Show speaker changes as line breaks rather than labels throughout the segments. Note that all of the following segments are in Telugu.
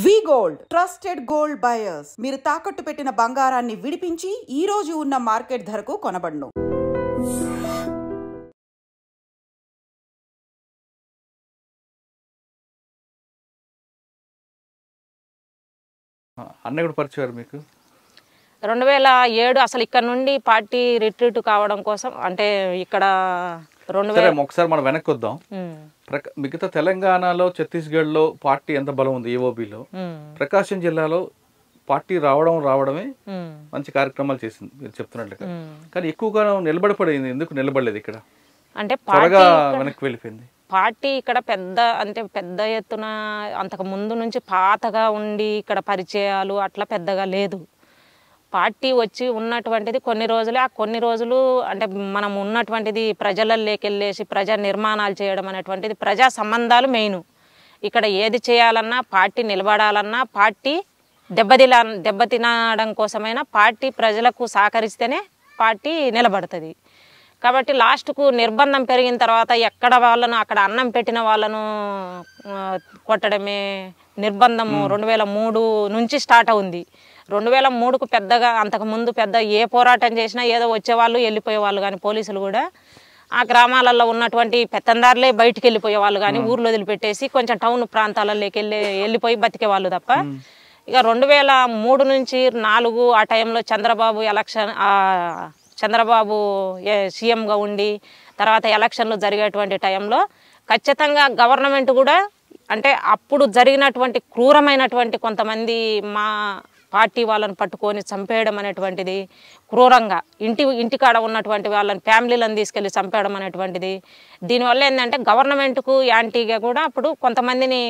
వి గోల్డ్ ట్రస్టెడ్ గోల్డ్ బయర్స్ మీరు తాకట్టు పెట్టిన బంగారాన్ని విడిపించి ఈ రోజు ఉన్న మార్కెట్ ధరకు కొనబడును.
అన్నయ్య కూడా పరిచయం మీకు
2007 అసలు ఇక్కడ నుండి పార్టీ రిట్రీట్ కావడం కోసం అంటే ఇక్కడ 2000
ఒకసారి మనం వెనక్కి వద్దాం. మిగతా తెలంగాణలో ఛత్తీస్గఢ్లో పార్టీ ఎంత బలం ఉంది ఏఓబిలో, ప్రకాశం జిల్లాలో పార్టీ రావడమే మంచి కార్యక్రమాలు చేసింది మీరు చెప్తున్నట్లుగా. కానీ ఎక్కువగా నిలబడిపడింది, ఎందుకు నిలబడలేదు ఇక్కడ?
అంటే
త్వరగా వెనక్కి వెళ్ళిపోయింది
పార్టీ. ఇక్కడ పెద్ద ఎత్తున అంతకు ముందు నుంచి పాతగా ఉండి ఇక్కడ పరిచయాలు అట్లా పెద్దగా లేదు. పార్టీ వచ్చి ఉన్నటువంటిది కొన్ని రోజులే. ఆ కొన్ని రోజులు అంటే మనం ఉన్నటువంటిది ప్రజలలోకెళ్ళేసి ప్రజా నిర్మాణాలు చేయడం అనేటువంటిది, ప్రజా సంబంధాలు మెయిన్. ఇక్కడ ఏది చేయాలన్నా, పార్టీ నిలబడాలన్నా, పార్టీ దెబ్బతినడం కోసమైనా పార్టీ ప్రజలకు సహకరిస్తేనే పార్టీ నిలబడుతుంది. కాబట్టి లాస్ట్కు నిర్బంధం పెరిగిన తర్వాత ఎక్కడ వాళ్ళను అక్కడ అన్నం పెట్టిన వాళ్ళను కొట్టడమే నిర్బంధము 2003 నుంచి స్టార్ట్ అవుంది. 2003కు పెద్దగా అంతకుముందు పెద్ద ఏ పోరాటం చేసినా ఏదో వచ్చేవాళ్ళు వెళ్ళిపోయేవాళ్ళు, కానీ పోలీసులు కూడా ఆ గ్రామాలలో ఉన్నటువంటి పెత్తందారులే బయటికి వెళ్ళిపోయేవాళ్ళు, కానీ ఊర్లో వదిలిపెట్టేసి కొంచెం టౌన్ ప్రాంతాలలోకి వెళ్ళిపోయి బతికేవాళ్ళు తప్ప. ఇక 2003 నుంచి 4 ఆ టైంలో చంద్రబాబు సీఎంగా ఉండి తర్వాత ఎలక్షన్లు జరిగేటువంటి టైంలో ఖచ్చితంగా గవర్నమెంట్ కూడా అంటే అప్పుడు జరిగినటువంటి క్రూరమైనటువంటి కొంతమంది మా పార్టీ వాళ్ళని పట్టుకొని చంపేయడం అనేటువంటిది, క్రూరంగా ఇంటికాడ ఉన్నటువంటి వాళ్ళని ఫ్యామిలీలను తీసుకెళ్ళి చంపేయడం అనేటువంటిది, దీనివల్ల ఏంటంటే గవర్నమెంట్కు యాంటీగా కూడా అప్పుడు కొంతమందిని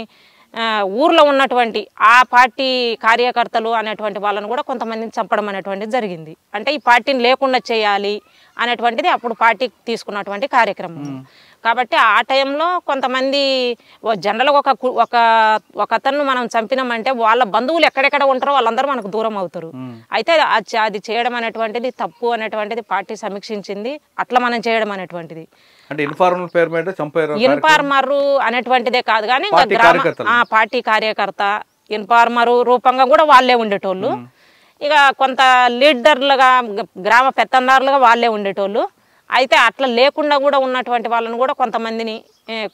ఊర్లో ఉన్నటువంటి ఆ పార్టీ కార్యకర్తలు అనేటువంటి వాళ్ళని కూడా కొంతమందిని చంపడం అనేటువంటిది జరిగింది. అంటే ఈ పార్టీని లేకుండా చేయాలి అనేటువంటిది అప్పుడు పార్టీ తీసుకున్నటువంటి కార్యక్రమం. కాబట్టి ఆ టైంలో కొంతమంది జనరల్గా ఒక అతను మనం చంపినామంటే వాళ్ళ బంధువులు ఎక్కడెక్కడ ఉంటారో వాళ్ళందరూ మనకు దూరం అవుతారు. అయితే అది చేయడం అనేటువంటిది తప్పు అనేటువంటిది పార్టీ సమీక్షించింది. అట్లా మనం చేయడం అనేటువంటిది
అంటే
ఇన్ఫార్మర్ అనేటువంటిదే కాదు, కానీ పార్టీ కార్యకర్త ఇన్ఫార్మర్ రూపంగా కూడా వాళ్ళే ఉండేటోళ్ళు. ఇక కొంత లీడర్లుగా గ్రామ పెత్తందారులుగా వాళ్ళే ఉండేటోళ్ళు. అయితే అట్లా లేకుండా కూడా ఉన్నటువంటి వాళ్ళని కూడా కొంతమందిని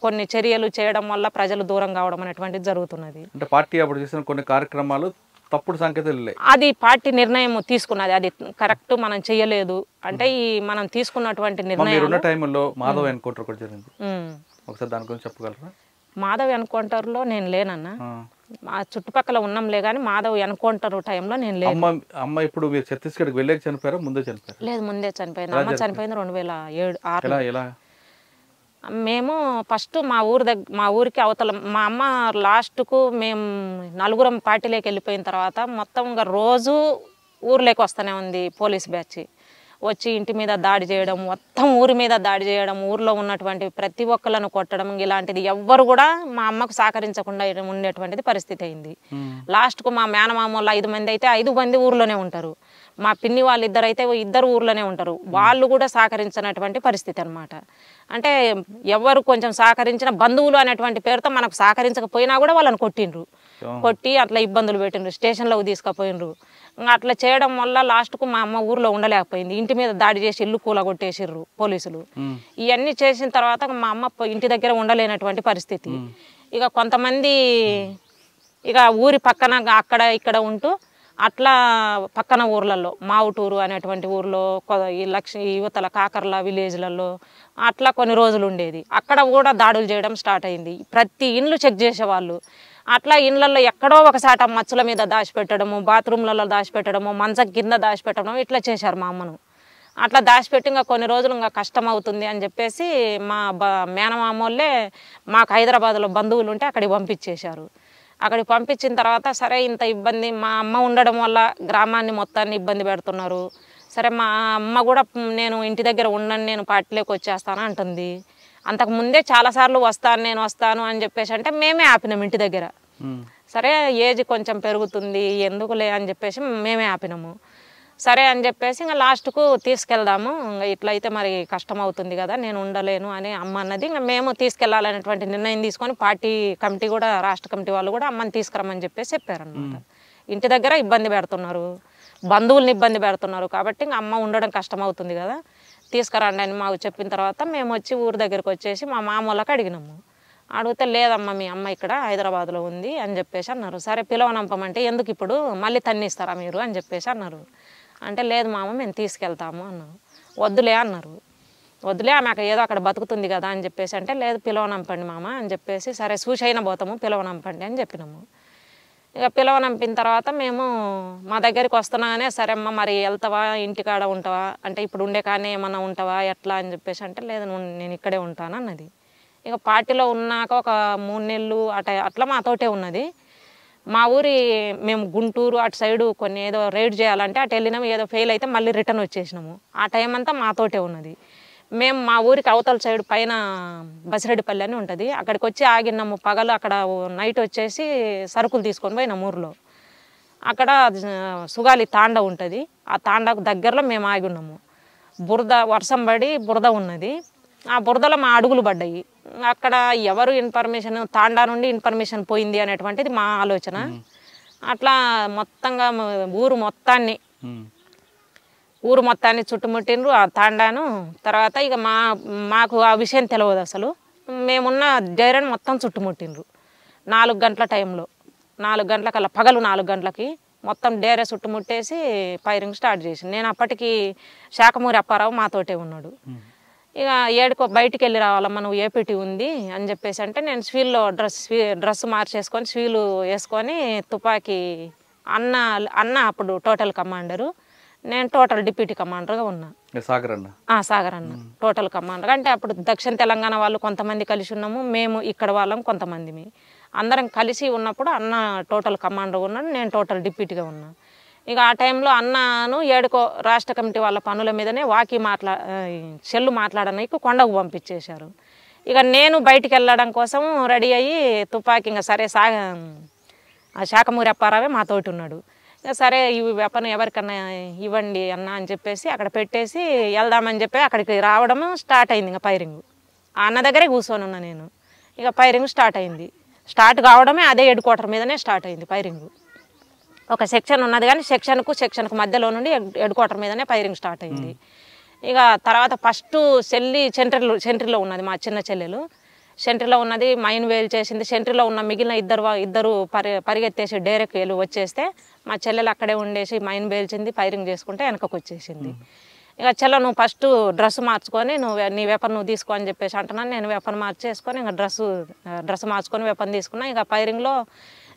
కొన్ని చర్యలు చేయడం వల్ల ప్రజలు దూరం కావడం అనేటువంటిది జరుగుతున్నది.
అంటే పార్టీ అప్పుడు చేసిన కొన్ని కార్యక్రమాలు తప్పుడు సంకేతాలు, అది
పార్టీ నిర్ణయం తీసుకున్నది, అది కరెక్ట్ మనం చేయలేదు అంటే ఈ మనం తీసుకున్నటువంటి నిర్ణయం.
మాధవ్ ఎన్కౌంటర్ కూడా జరిగింది, ఒకసారి దాని గురించి చెప్పగలరా?
మాధవ్ ఎన్కౌంటర్లో నేను లేనన్నా, మా చుట్టుపక్కల ఉన్నాంలే కానీ మాధవ్ ఎన్కౌంటర్ టైంలో నేను లేను.
అమ్మ ఇప్పుడు మీరు ఛత్తీస్గఢ్కి వెళ్ళాక చనిపోయారా, ముందే చనిపోయారు?
లేదు, ముందే చనిపోయింది. అమ్మ చనిపోయింది 2007. మేము ఫస్ట్ మా ఊరికి అవతల మా అమ్మ లాస్ట్కు మేము 4 పార్టీలోకి వెళ్ళిపోయిన తర్వాత మొత్తం ఇంకా రోజు ఊర్లోకి వస్తూనే ఉంది పోలీస్ బ్యాచ్. వచ్చి ఇంటి మీద దాడి చేయడం, మొత్తం ఊరి మీద దాడి చేయడం, ఊర్లో ఉన్నటువంటి ప్రతి ఒక్కళ్ళను కొట్టడం, ఇలాంటిది ఎవ్వరు కూడా మా అమ్మకు సహకరించకుండా ఉండేటువంటిది పరిస్థితి అయింది. లాస్ట్కు మా మేనమామూలు 5 మంది అయితే 5 మంది ఊర్లోనే ఉంటారు, మా పిన్ని వాళ్ళు 2 అయితే 2 ఊర్లోనే ఉంటారు. వాళ్ళు కూడా సహకరించినటువంటి పరిస్థితి అనమాట. అంటే ఎవరు కొంచెం సహకరించిన బంధువులు అనేటువంటి పేరుతో మనకు సహకరించకపోయినా కూడా వాళ్ళని కొట్టి అట్లా ఇబ్బందులు పెట్టిండ్రు, స్టేషన్లోకి తీసుకుపోయినరు. అట్లా చేయడం వల్ల లాస్ట్కు మా అమ్మ ఊర్లో ఉండలేకపోయింది. ఇంటి మీద దాడి చేసి ఇల్లు కూలగొట్టేసిర్రు పోలీసులు. ఇవన్నీ చేసిన తర్వాత మా అమ్మ ఇంటి దగ్గర ఉండలేనటువంటి పరిస్థితి. ఇక కొంతమంది ఇక ఊరి పక్కన అక్కడ ఇక్కడ ఉంటూ అట్లా పక్కన ఊర్లలో మావుటూరు అనేటువంటి ఊర్లో యువతల కాకర్ల విలేజ్లలో అట్లా కొన్ని రోజులు ఉండేది. అక్కడ కూడా దాడులు చేయడం స్టార్ట్ అయింది. ప్రతి ఇండ్లు చెక్ చేసేవాళ్ళు. అట్లా ఇండ్లలో ఎక్కడో ఒకసాట మచ్చుల మీద దాచిపెట్టడము, బాత్రూమ్లలో దాచిపెట్టడము, మంచం కింద దాచిపెట్టడం ఇట్లా చేశారు మా అమ్మను. అట్లా దాచిపెట్టి ఇంకా కొన్ని రోజులు ఇంకా కష్టం అవుతుంది అని చెప్పేసి మా మేనమామోళ్ళే మాకు హైదరాబాద్లో బంధువులు ఉంటే అక్కడికి పంపించేశారు. అక్కడికి పంపించిన తర్వాత సరే ఇంత ఇబ్బంది మా అమ్మ ఉండడం వల్ల గ్రామాన్ని మొత్తాన్ని ఇబ్బంది పెడుతున్నారు. సరే మా అమ్మ కూడా నేను ఇంటి దగ్గర ఉండను, నేను పార్టీలోకి వచ్చేస్తాను అంటుంది. అంతకుముందే చాలాసార్లు నేను వస్తాను అని చెప్పేసి అంటే మేమే ఆపినాం ఇంటి దగ్గర. సరే ఏజ్ కొంచెం పెరుగుతుంది ఎందుకులే అని చెప్పేసి మేమే ఆపినాము. సరే అని చెప్పేసి ఇంకా లాస్ట్కు తీసుకెళ్దాము, ఇంకా ఇట్లయితే మరి కష్టం అవుతుంది కదా, నేను ఉండలేను అని అమ్మ అన్నది. ఇంకా మేము తీసుకెళ్లాలనేటువంటి నిర్ణయం తీసుకొని పార్టీ కమిటీ కూడా, రాష్ట్ర కమిటీ వాళ్ళు కూడా అమ్మని తీసుకురమ్మని చెప్పేసి చెప్పారనమాట. ఇంటి దగ్గర ఇబ్బంది పెడుతున్నారు, బంధువుల్ని ఇబ్బంది పెడుతున్నారు కాబట్టి ఇంకా అమ్మ ఉండడం కష్టం అవుతుంది కదా, తీసుకురండి అని మాకు చెప్పిన తర్వాత మేము వచ్చి ఊరి దగ్గరికి వచ్చేసి మా మామూలకు అడిగినాము. అడిగితే లేదమ్మా మీ అమ్మ ఇక్కడ హైదరాబాద్లో ఉంది అని చెప్పేసి అన్నారు. సరే పిలవనంపమంటే ఎందుకు ఇప్పుడు మళ్ళీ తన్నిస్తారా మీరు అని చెప్పేసి అన్నారు. అంటే లేదు మామ మేము తీసుకెళ్తాము అన్నాను. వద్దులే అన్నారు. వద్దులే ఆమె ఏదో అక్కడ బతుకుతుంది కదా అని చెప్పేసి అంటే లేదు పిలవనంపండి మామ అని చెప్పేసి సరే చూసైనా పోతాము పిలవనంపండి అని చెప్పినాము. ఇక పిలవనంపిన తర్వాత మేము మా దగ్గరికి వస్తున్నాగానే సరే అమ్మ మరి వెళ్తావా ఇంటికాడ ఉంటావా అంటే ఇప్పుడు ఉండే కానీ ఏమన్నా ఉంటావా ఎట్లా అని చెప్పేసి అంటే లేదు నేను ఇక్కడే ఉంటాను అన్నది. ఇక పార్టీలో ఉన్నాక ఒక 3 నెలలు అట్లా మాతోటే ఉన్నది. మా ఊరి మేము గుంటూరు అటు సైడు కొన్ని ఏదో రైడ్ చేయాలంటే అటు వెళ్ళినాము, ఏదో ఫెయిల్ అయితే మళ్ళీ రిటర్న్ వచ్చేసినాము. ఆ టైం అంతా మాతోటే ఉన్నది. మేము మా ఊరికి అవతల సైడ్ పైన బసిరెడ్డిపల్లి అని ఉంటుంది, అక్కడికి వచ్చి ఆగినాము. పగలు అక్కడ నైట్ వచ్చేసి సరుకులు తీసుకొని పోయినాము ఊర్లో. అక్కడ సుగాలి తాండ ఉంటుంది, ఆ తాండకు దగ్గరలో మేము ఆగి ఉన్నాము. బురద వర్షం పడి బురద ఉన్నది, ఆ బురదలో మా అడుగులు పడ్డాయి. అక్కడ ఎవరు ఇన్ఫర్మేషన్ తాండా నుండి ఇన్ఫర్మేషన్ పోయింది అనేటువంటిది మా ఆలోచన. అట్లా మొత్తంగా ఊరు మొత్తాన్ని చుట్టుముట్టిండ్రు ఆ తాండాను. తర్వాత ఇక మాకు ఆ విషయం తెలియదు అసలు. మేమున్న డైరెన్ మొత్తం చుట్టుముట్టిండ్రు 4 గంటల టైంలో, 4 గంటలకల్లా పగలు 4 గంటలకి మొత్తం డేరే చుట్టుముట్టేసి ఫైరింగ్ స్టార్ట్ చేసి నేను అప్పటికి శాఖమూరి అప్పారావు మాతోటే ఉన్నాడు. ఇక ఏడుకో బయటికి వెళ్ళి రావాలమ్మా నువ్వు ఏపీటీ ఉంది అని చెప్పేసి అంటే నేను స్వీల్లో డ్రెస్ మార్చేసుకొని స్వీలు వేసుకొని తుపాకీ అన్న అప్పుడు టోటల్ కమాండరు, నేను టోటల్ డిప్యూటీ కమాండర్గా ఉన్నా. సాగర్ అన్న టోటల్ కమాండర్. అంటే అప్పుడు దక్షిణ తెలంగాణ వాళ్ళు కొంతమంది కలిసి ఉన్నాము, మేము ఇక్కడ వాళ్ళం కొంతమంది, అందరం కలిసి ఉన్నప్పుడు అన్న టోటల్ కమాండర్ ఉన్నాడు, నేను టోటల్ డిప్యూటీగా ఉన్నా. ఇక ఆ టైంలో అన్నను ఏడుకో రాష్ట్ర కమిటీ వాళ్ళ పనుల మీదనే సెల్లు మాట్లాడడానికి కొండకు పంపించేశారు. ఇక నేను బయటికి వెళ్ళడం కోసం రెడీ అయ్యి తుపాకీ ఇంకా సరే శాఖమూరి అప్పారావే మాతోటి ఉన్నాడు. ఇక సరే ఈ వెపన్ ఎవరికన్నా ఇవ్వండి అన్న అని చెప్పేసి అక్కడ పెట్టేసి వెళ్దామని చెప్పి అక్కడికి రావడం స్టార్ట్ అయింది. ఇంకా ఫైరింగ్ అన్న దగ్గరే కూర్చొని ఉన్నా నేను. ఇక ఫైరింగ్ స్టార్ట్ అయింది. స్టార్ట్ కావడమే అదే హెడ్ క్వార్టర్ మీదనే స్టార్ట్ అయింది ఫైరింగ్. ఒక సెక్షన్ ఉన్నది కానీ సెక్షన్కు మధ్యలో నుండి హెడ్ క్వార్టర్ మీదనే ఫైరింగ్ స్టార్ట్ అయింది. ఇక తర్వాత ఫస్ట్ సెంట్రీలో ఉన్నది మా చిన్న చెల్లెలు, సెంట్రీలో ఉన్నది మైన్ వేలు చేసింది. సెంట్రీలో ఉన్న మిగిలిన ఇద్దరు పరిగెత్తేసి డైరెక్ట్ వెళ్ళి వచ్చేస్తే మా చెల్లెలు అక్కడే ఉండేసి మైన్ వేల్చింది, ఫైరింగ్ చేసుకుంటే వెనకకు వచ్చేసింది. ఇక చెల్ల నువ్వు ఫస్ట్ డ్రెస్ మార్చుకొని నీ వెపన్ నువ్వు తీసుకో అని చెప్పేసి అంటున్నాను. నేను వెపన్ మార్చేసుకొని ఇంకా డ్రెస్ మార్చుకొని వెపన్ తీసుకున్నా. ఇక ఫైరింగ్లో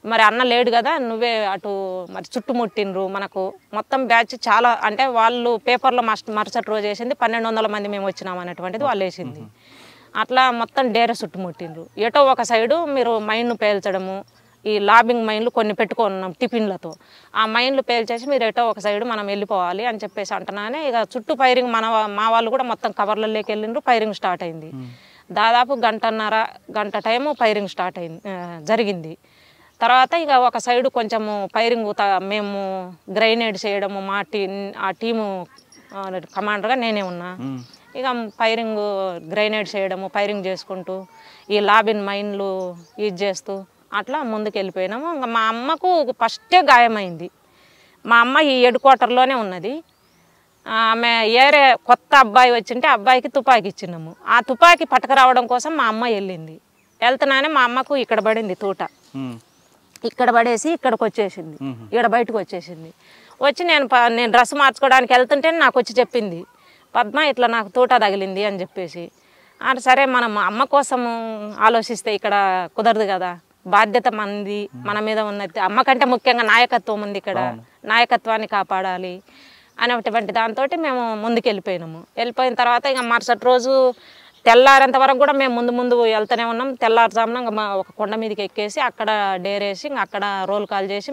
మరి అన్న లేడు కదా, నువ్వే అటు మరి చుట్టుముట్టిండ్రు. మనకు మొత్తం బ్యాచ్ చాలా అంటే వాళ్ళు పేపర్లో మరుసటి రోజు వేసింది 1200 మంది మేము వచ్చినాం అనేటువంటిది వాళ్ళు వేసింది. అట్లా మొత్తం డేరే చుట్టుముట్టిండ్రు. ఎటో ఒక సైడు మీరు మైన్ను పేల్చడము, ఈ లాబింగ్ మైన్లు కొన్ని పెట్టుకున్నాం టిఫిన్లతో, ఆ మైన్లు పేల్చేసి మీరు ఎటో ఒక సైడు మనం వెళ్ళిపోవాలి అని చెప్పేసి అంటున్నానే. ఇక చుట్టూ ఫైరింగ్ మా వాళ్ళు కూడా మొత్తం కవర్లలోకి వెళ్ళిండ్రు. ఫైరింగ్ స్టార్ట్ అయింది. దాదాపు గంట టైము ఫైరింగ్ స్టార్ట్ జరిగింది. తర్వాత ఇక ఒక సైడు కొంచెము ఫైరింగ్ మేము గ్రైనేడ్ చేయడము, ఆ టీము కమాండర్గా నేనే ఉన్నా. ఇక ఫైరింగ్ గ్రైనేడ్ చేయడము, ఫైరింగ్ చేసుకుంటూ ఈ లాబిన్ మైన్లు యూజ్ చేస్తూ అట్లా ముందుకు వెళ్ళిపోయినాము. ఇంకా మా అమ్మకు ఫస్టే గాయమైంది. మా అమ్మ ఈ హెడ్ క్వార్టర్లోనే ఉన్నది. ఆమె ఏరే కొత్త అబ్బాయి వచ్చింటే అబ్బాయికి తుపాకీ ఇచ్చినాము. ఆ తుపాకీ పట్టుకురావడం కోసం మా అమ్మ వెళ్ళింది. వెళ్తున్నానే మా అమ్మకు ఇక్కడ పడింది తూట, ఇక్కడ పడేసి ఇక్కడికి వచ్చేసింది, ఇక్కడ బయటకు వచ్చేసింది. వచ్చి నేను డ్రెస్ మార్చుకోవడానికి వెళ్తుంటే నాకు వచ్చి చెప్పింది, పద్మ ఇట్లా నాకు తూట తగిలింది అని చెప్పేసి. అంటే సరే మనం అమ్మ కోసము ఆలోచిస్తే ఇక్కడ కుదరదు కదా, బాధ్యత మనది, మన మీద ఉన్నది. అమ్మ కంటే ముఖ్యంగా నాయకత్వం ఉంది ఇక్కడ, నాయకత్వాన్ని కాపాడాలి అనేటువంటి దాంతో మేము ముందుకు వెళ్ళిపోయినాము. వెళ్ళిపోయిన తర్వాత ఇక మరుసటి రోజు తెల్లారేంత వరకు కూడా మేము ముందు వెళ్తూనే ఉన్నాం. తెల్లారుజామున ఒక కొండ మీదకి ఎక్కేసి అక్కడ డేరేసి అక్కడ రోల్ కాల్ చేసి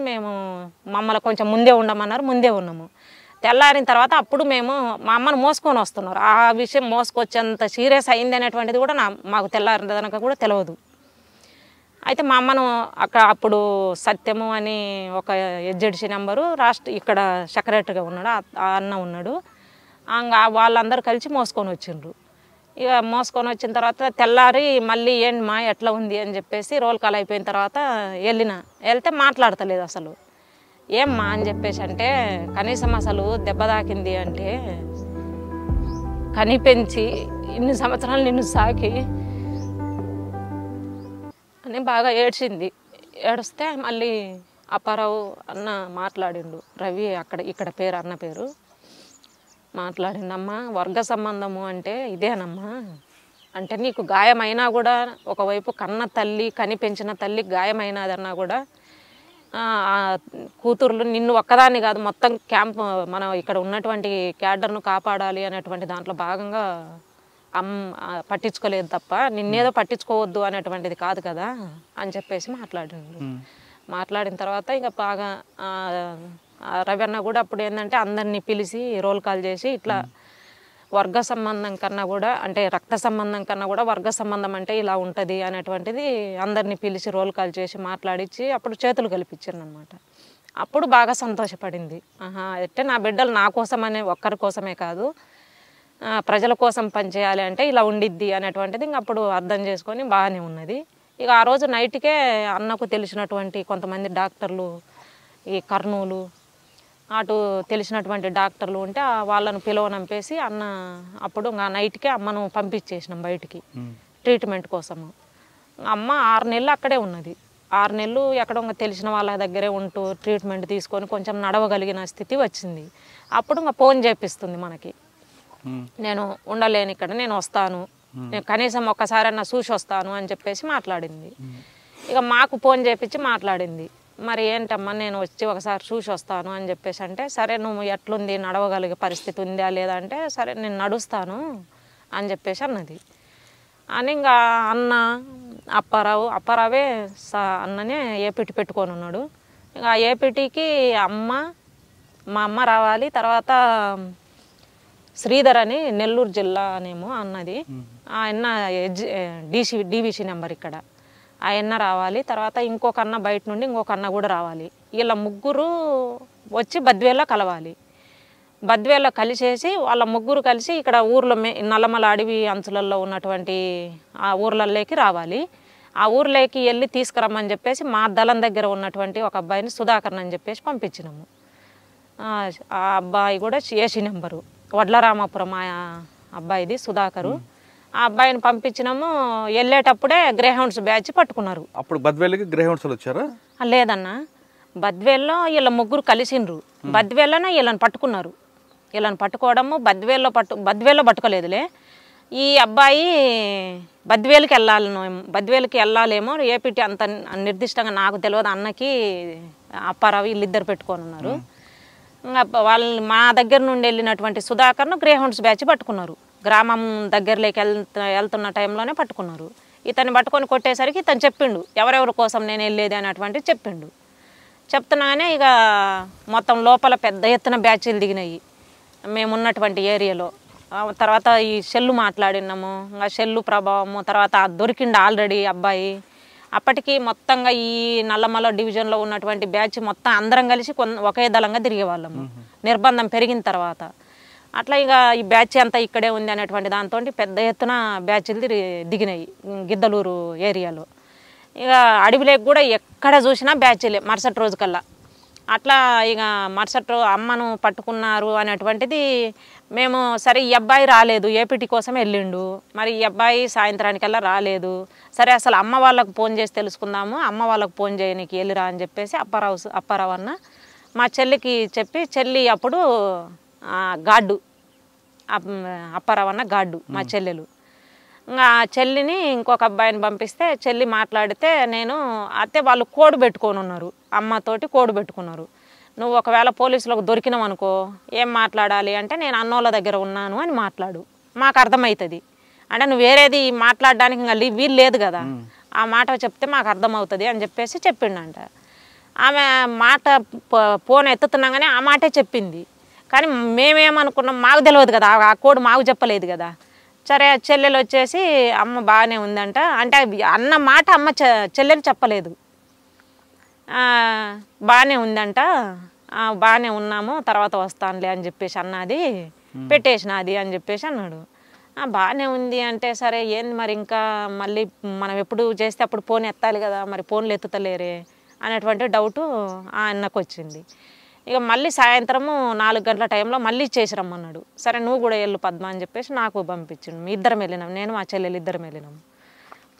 మమ్మల్ని కొంచెం ముందే ఉండమన్నారు, ముందే ఉన్నాము. తెల్లారిన తర్వాత అప్పుడు మేము మా అమ్మను మోసుకొని వస్తున్నారు. ఆ విషయం మోసుకొచ్చేంత సీరియస్ అయింది అనేటువంటిది కూడా మాకు తెల్లారిన కూడా తెలియదు. అయితే మా అమ్మను అప్పుడు సత్యము అని ఒక ఎడ్జెడ్సీ నెంబరు ఇక్కడ సెక్రటరీగా ఉన్నాడు, ఆ అన్న ఉన్నాడు. వాళ్ళందరూ కలిసి మోసుకొని వచ్చిండ్రు. ఇక మోసుకొని వచ్చిన తర్వాత తెల్లారి మళ్ళీ ఏంటి మా ఎట్లా ఉంది అని చెప్పేసి రోల్ కాల్ అయిపోయిన తర్వాత వెళ్తే మాట్లాడతలేదు అసలు. ఏమ్మా అని చెప్పేసి అంటే, కనీసం అసలు దెబ్బ తాకింది అంటే కనిపెంచి ఇన్ని సంవత్సరాలు నిన్ను సాకి అని బాగా ఏడ్చింది. ఏడిస్తే మళ్ళీ అప్పారావు అన్న మాట్లాడిండు, రవి ఇక్కడ పేరు అన్న పేరు మాట్లాడిందమ్మా. వర్గ సంబంధము అంటే ఇదేనమ్మా, అంటే నీకు గాయమైనా కూడా ఒకవైపు కన్న తల్లి కనిపెంచిన తల్లి గాయమైనదన్నా కూడా కూతుర్లు నిన్ను ఒక్కదాన్ని కాదు మొత్తం క్యాంప్ మనం ఇక్కడ ఉన్నటువంటి క్యాడర్ను కాపాడాలి అనేటువంటి దాంట్లో భాగంగా పట్టించుకోలేదు తప్ప నిన్నేదో పట్టించుకోవద్దు అనేటువంటిది కాదు కదా అని చెప్పేసి మాట్లాడిన తర్వాత ఇక బాగా రవి అన్న కూడా అప్పుడు ఏంటంటే అందరినీ పిలిచి రోల్ కాల్ చేసి ఇట్లా వర్గ సంబంధం కన్నా కూడా అంటే రక్త సంబంధం కన్నా కూడా వర్గ సంబంధం అంటే ఇలా ఉంటుంది అనేటువంటిది అందరినీ పిలిచి రోల్ కాల్ చేసి మాట్లాడించి అప్పుడు చేతులు కలిపించాను అనమాట. అప్పుడు బాగా సంతోషపడింది. అంటే నా బిడ్డలు నా కోసమనే ఒక్కరి కోసమే కాదు ప్రజల కోసం పనిచేయాలి అంటే ఇలా ఉండిద్ది అనేటువంటిది ఇంక అప్పుడు అర్థం చేసుకొని బాగానే ఉన్నది. ఇక ఆ రోజు నైట్కే అన్నకు తెలిసినటువంటి కొంతమంది డాక్టర్లు ఈ కర్నూలు అటు తెలిసినటువంటి డాక్టర్లు ఉంటే వాళ్ళను పిలవనంపేసి అన్న అప్పుడు ఇంకా నైట్కే అమ్మను పంపించేసినాం బయటికి ట్రీట్మెంట్ కోసము. అమ్మ 6 నెలలు అక్కడే ఉన్నది. 6 నెలలు ఎక్కడో తెలిసిన వాళ్ళ దగ్గరే ఉంటూ ట్రీట్మెంట్ తీసుకొని కొంచెం నడవగలిగిన స్థితి వచ్చింది. అప్పుడు ఇంకా ఫోన్ చేపిస్తుంది మనకి, నేను ఉండలేను ఇక్కడ, నేను వస్తాను, నేను కనీసం ఒక్కసారన్నా చూసి వస్తాను అని చెప్పేసి మాట్లాడింది. ఇక మాకు ఫోన్ చేపించి మాట్లాడింది, మరి ఏంటమ్మా నేను వచ్చి ఒకసారి చూసి వస్తాను అని చెప్పేసి అంటే, సరే నువ్వు ఎట్లుంది నడవగలిగే పరిస్థితి ఉందా లేదా అంటే, సరే నేను నడుస్తాను అని చెప్పేసి అన్నది. అని ఇంకా అన్న అప్పారావే అన్ననే ఏపీటీ పెట్టుకొని ఉన్నాడు. ఇంకా ఏపీటీకి మా అమ్మ రావాలి, తర్వాత శ్రీధర్ అని నెల్లూరు జిల్లా అనేమో అన్నది, ఆయన డీబీసీ నెంబర్ ఇక్కడ ఆయన రావాలి, తర్వాత ఇంకొక అన్న బయట నుండి ఇంకొక అన్న కూడా రావాలి. వీళ్ళ ముగ్గురు వచ్చి బద్వేల్లో కలవాలి. బద్వేల్లో కలిసేసి వాళ్ళ ముగ్గురు కలిసి ఇక్కడ ఊర్లో నల్లమల అడవి అంచులలో ఉన్నటువంటి ఆ ఊర్లలోకి రావాలి. ఆ ఊర్లోకి వెళ్ళి తీసుకురమ్మని చెప్పేసి మా దళం దగ్గర ఉన్నటువంటి ఒక అబ్బాయిని సుధాకర్ అని చెప్పేసి పంపించినాము. ఆ అబ్బాయి కూడా ఏసీ నెంబరు వడ్లరామాపురం ఆ అబ్బాయిది సుధాకరు. ఆ అబ్బాయిని పంపించినాము. వెళ్ళేటప్పుడే గ్రేహౌండ్స్ బ్యాచ్ పట్టుకున్నారు.
అప్పుడు బద్వేలుకి గ్రేహౌండ్స్ వచ్చారా?
లేదన్నా, బద్వేల్లో వీళ్ళ ముగ్గురు కలిసిండ్రు. బద్వేల్లోనే వీళ్ళని పట్టుకున్నారు. వీళ్ళని పట్టుకోవడము బద్వేల్లో పట్టుకోలేదులే. ఈ అబ్బాయి బద్వేలుకి వెళ్ళాలేమో ఏపీటీ అంత నిర్దిష్టంగా నాకు తెలియదు, అన్నకి అప్పారావు వీళ్ళిద్దరు పెట్టుకొని ఉన్నారు. వాళ్ళు మా దగ్గర నుండి వెళ్ళినటువంటి సుధాకర్ను గ్రేహౌండ్స్ బ్యాచ్ పట్టుకున్నారు. గ్రామం దగ్గరలోకి వెళ్తున్న టైంలోనే పట్టుకున్నారు. ఇతన్ని పట్టుకొని కొట్టేసరికి ఇతను చెప్పిండు ఎవరెవరి కోసం నేను వెళ్ళేది అనేటువంటిది చెప్పిండు. చెప్తున్నానే ఇక మొత్తం లోపల పెద్ద ఎత్తున బ్యాచ్లు దిగినాయి మేమున్నటువంటి ఏరియాలో. తర్వాత ఈ సెల్లు మాట్లాడినాము, ఇంకా సెల్లు ప్రభావము, తర్వాత దొరికిండు ఆల్రెడీ అబ్బాయి. అప్పటికి మొత్తంగా ఈ నల్లమల డివిజన్లో ఉన్నటువంటి బ్యాచ్ మొత్తం అందరం కలిసి ఒకే దళంగా తిరిగేవాళ్ళము నిర్బంధం పెరిగిన తర్వాత. అట్లా ఇక ఈ బ్యాచ్ అంతా ఇక్కడే ఉంది అనేటువంటి దాంతో పెద్ద ఎత్తున బ్యాచ్లు దిగినాయి గిద్దలూరు ఏరియాలో. ఇక అడవిలోకి కూడా ఎక్కడ చూసినా బ్యాచ్లే మరుసటి రోజు కల్లా. అట్లా ఇక మరుసటి రోజు అమ్మను పట్టుకున్నారు అనేటువంటిది మేము సరే ఈ అబ్బాయి రాలేదు, ఏపీటీ కోసం వెళ్ళిండు, మరి ఈ అబ్బాయి సాయంత్రానికల్లా రాలేదు, సరే అసలు అమ్మ వాళ్ళకు ఫోన్ చేసి తెలుసుకుందాము, అమ్మ వాళ్ళకు ఫోన్ చేయనీకి వెళ్ళిరా అని చెప్పేసి అప్పారావు అన్న మా చెల్లికి చెప్పి, చెల్లి అప్పుడు గాడ్డు అప్పారావు అన్న గాడ్డు మా చెల్లెలు. ఇంకా చెల్లిని ఇంకొక అబ్బాయిని పంపిస్తే చెల్లి మాట్లాడితే నేను అత్తే వాళ్ళు కోడ్ పెట్టుకొని ఉన్నారు, అమ్మతోటి కోడ్ పెట్టుకున్నారు. నువ్వు ఒకవేళ పోలీసులకు దొరికినావు అనుకో ఏం మాట్లాడాలి అంటే నేను అన్నోళ్ళ దగ్గర ఉన్నాను అని మాట్లాడు, మాకు అర్థమవుతుంది అంటే నువ్వు వేరేది మాట్లాడడానికి ఇంకా వీలు లేదు కదా, ఆ మాట చెప్తే మాకు అర్థమవుతుంది అని చెప్పేసి చెప్పిండంట. ఆమె మాట ఫోన్ ఎత్తుతున్నాగానే ఆ మాటే చెప్పింది. కానీ మేమేమనుకున్నాం మాకు తెలియదు కదా, ఆ కోడ్ మాకు చెప్పలేదు కదా. సరే చెల్లెలు వచ్చేసి అమ్మ బాగానే ఉందంట అంటే అన్న మాట అమ్మ చెల్లెలు చెప్పలేదు. బాగానే ఉందంట, బాగానే ఉన్నాము, తర్వాత వస్తానులే అని చెప్పేసి అన్నది, పెట్టేసినది అని చెప్పేసి అన్నాడు. బాగానే ఉంది అంటే సరే ఏంది మరి ఇంకా మళ్ళీ మనం ఎప్పుడు చేస్తే అప్పుడు ఫోన్ ఎత్తాలి కదా, మరి ఫోన్లు ఎత్తుతలేరే అనేటువంటి డౌటు ఆ అన్నకు వచ్చింది. ఇక మళ్ళీ సాయంత్రము 4 గంటల టైంలో మళ్ళీ చేసి రమ్మన్నాడు. సరే నువ్వు కూడా వెళ్ళు పద్మ అని చెప్పేసి నాకు పంపించిండు. మీ ఇద్దరం వెళ్ళినాం, నేను మా చెల్లెలు ఇద్దరం వెళ్ళినాము.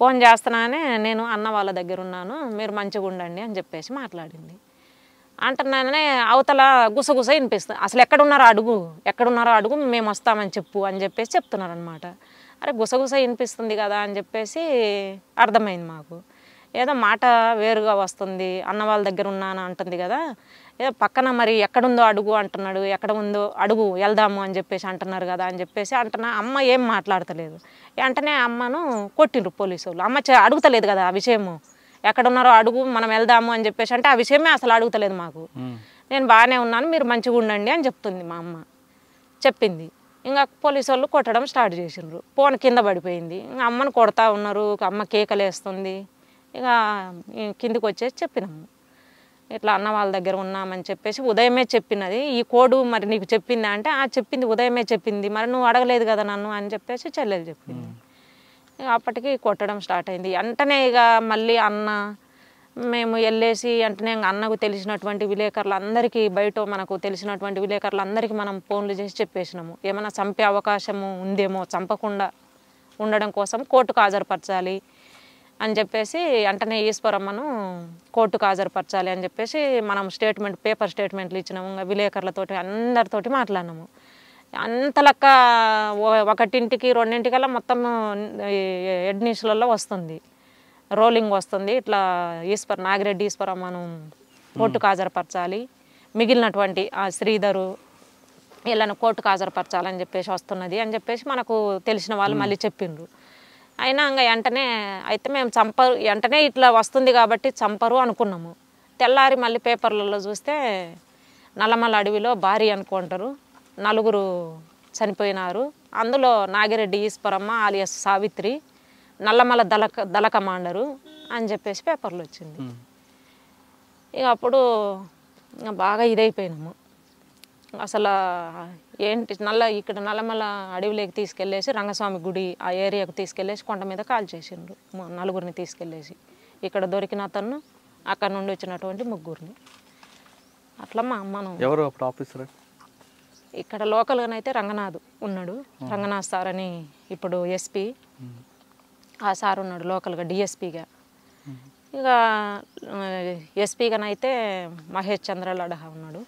ఫోన్ చేస్తున్నానే నేను అన్న వాళ్ళ దగ్గర ఉన్నాను, మీరు మంచిగా ఉండండి అని చెప్పేసి మాట్లాడింది. అంటున్నానే అవతల గుసగుస వినిపిస్తుంది. అసలు ఎక్కడున్నారో అడుగు మేము వస్తామని చెప్పు అని చెప్పేసి చెప్తున్నారు అనమాట. అరే గుసగుస వినిపిస్తుంది కదా అని చెప్పేసి అర్థమైంది మాకు. ఏదో మాట వేరుగా వస్తుంది, అన్న వాళ్ళ దగ్గర ఉన్నాను అంటుంది కదా, ఏదో పక్కన మరి ఎక్కడుందో అడుగు అంటున్నాడు, ఎక్కడ ఉందో అడుగు వెళ్దాము అని చెప్పేసి అంటున్నారు కదా అని చెప్పేసి అంటున్నా. అమ్మ ఏం మాట్లాడతలేదు. వెంటనే అమ్మను కొట్టిండ్రు పోలీసు వాళ్ళు. అమ్మ అడుగుతలేదు కదా ఆ విషయము, ఎక్కడున్నారో అడుగు మనం వెళ్దాము అని చెప్పేసి అంటే ఆ విషయమే అసలు అడుగుతలేదు మాకు. నేను బాగానే ఉన్నాను, మీరు మంచిగా ఉండండి అని చెప్తుంది మా అమ్మ. చెప్పింది. ఇంకా పోలీసు వాళ్ళు కొట్టడం స్టార్ట్ చేసిండ్రు. ఫోన్ కింద పడిపోయింది. ఇంకా అమ్మను కొడతా ఉన్నారు, అమ్మ కేకలేస్తుంది. ఇక కిందికి వచ్చేసి చెప్పినాము, ఇట్లా అన్న వాళ్ళ దగ్గర ఉన్నామని చెప్పేసి ఉదయమే చెప్పినది. ఈ కోడు మరి నీకు చెప్పిందా అంటే చెప్పింది, ఉదయమే చెప్పింది, మరి నువ్వు అడగలేదు కదా నన్ను అని చెప్పేసి చెల్లెలు చెప్పింది. ఇక అప్పటికి కొట్టడం స్టార్ట్ అయింది. వెంటనే ఇక మళ్ళీ అన్న మేము వెళ్ళేసి వెంటనే అన్నకు తెలిసినటువంటి విలేకరులందరికీ, బయట మనకు తెలిసినటువంటి విలేకరులందరికీ మనం ఫోన్లు చేసి చెప్పేసినాము. ఏమైనా చంపే అవకాశము ఉందేమో, చంపకుండా ఉండడం కోసం కోర్టుకు హాజరుపరచాలి అని చెప్పేసి వెంటనే ఈశ్వరమ్మను కోర్టుకు హాజరుపరచాలి అని చెప్పేసి మనం పేపర్ స్టేట్మెంట్లు ఇచ్చినాము. ఇంకా విలేకరులతోటి అందరితోటి మాట్లాడినాము. అంతలక్క 1ంటికి 2ంటికల్లా మొత్తం హెడ్ న్యూస్లలో వస్తుంది, రోలింగ్ వస్తుంది. ఇట్లా నాగిరెడ్డి ఈశ్వరమ్మను కోర్టుకు హాజరుపరచాలి, మిగిలినటువంటి శ్రీధరు వీళ్ళను కోర్టుకు హాజరుపరచాలని చెప్పేసి వస్తున్నది అని చెప్పేసి మనకు తెలిసిన వాళ్ళు మళ్ళీ చెప్పిండ్రు. అయినా ఇంకా వెంటనే అయితే మేము వెంటనే ఇట్లా వస్తుంది కాబట్టి చంపరు అనుకున్నాము. తెల్లారి మళ్ళీ పేపర్లలో చూస్తే నల్లమల అడవిలో భారీ అనుకుంటారు, 4 చనిపోయినారు, అందులో నాగిరెడ్డి ఈశ్వరమ్మ ఆలియస్ సావిత్రి, నల్లమల దళ కమాండరు అని చెప్పేసి పేపర్లు వచ్చింది. ఇక అప్పుడు బాగా ఇదైపోయినాము. అసలు ఏంటి ఇక్కడ నల్లమల అడవిలోకి తీసుకెళ్ళేసి రంగస్వామి గుడి ఆ ఏరియాకు తీసుకెళ్ళేసి కొండ మీద కాల్ చేసిండ్రు. 4 తీసుకెళ్ళేసి ఇక్కడ దొరికిన అతను, అక్కడ నుండి వచ్చినటువంటి 3 అట్లా మా అమ్మను.
ఎవరు అప్పుడు ఆఫీసర్?
ఇక్కడ లోకల్గానైతే రంగనాథ్ ఉన్నాడు, రంగనాథ్ సార్ అని ఇప్పుడు ఎస్పీ. ఆ సార్ ఉన్నాడు లోకల్గా డిఎస్పీగా. ఇక ఎస్పీగానైతే మహేష్ చంద్ర లడహ ఉన్నాడు.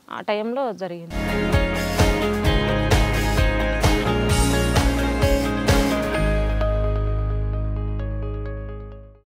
ఆ టైంలో జరిగింది.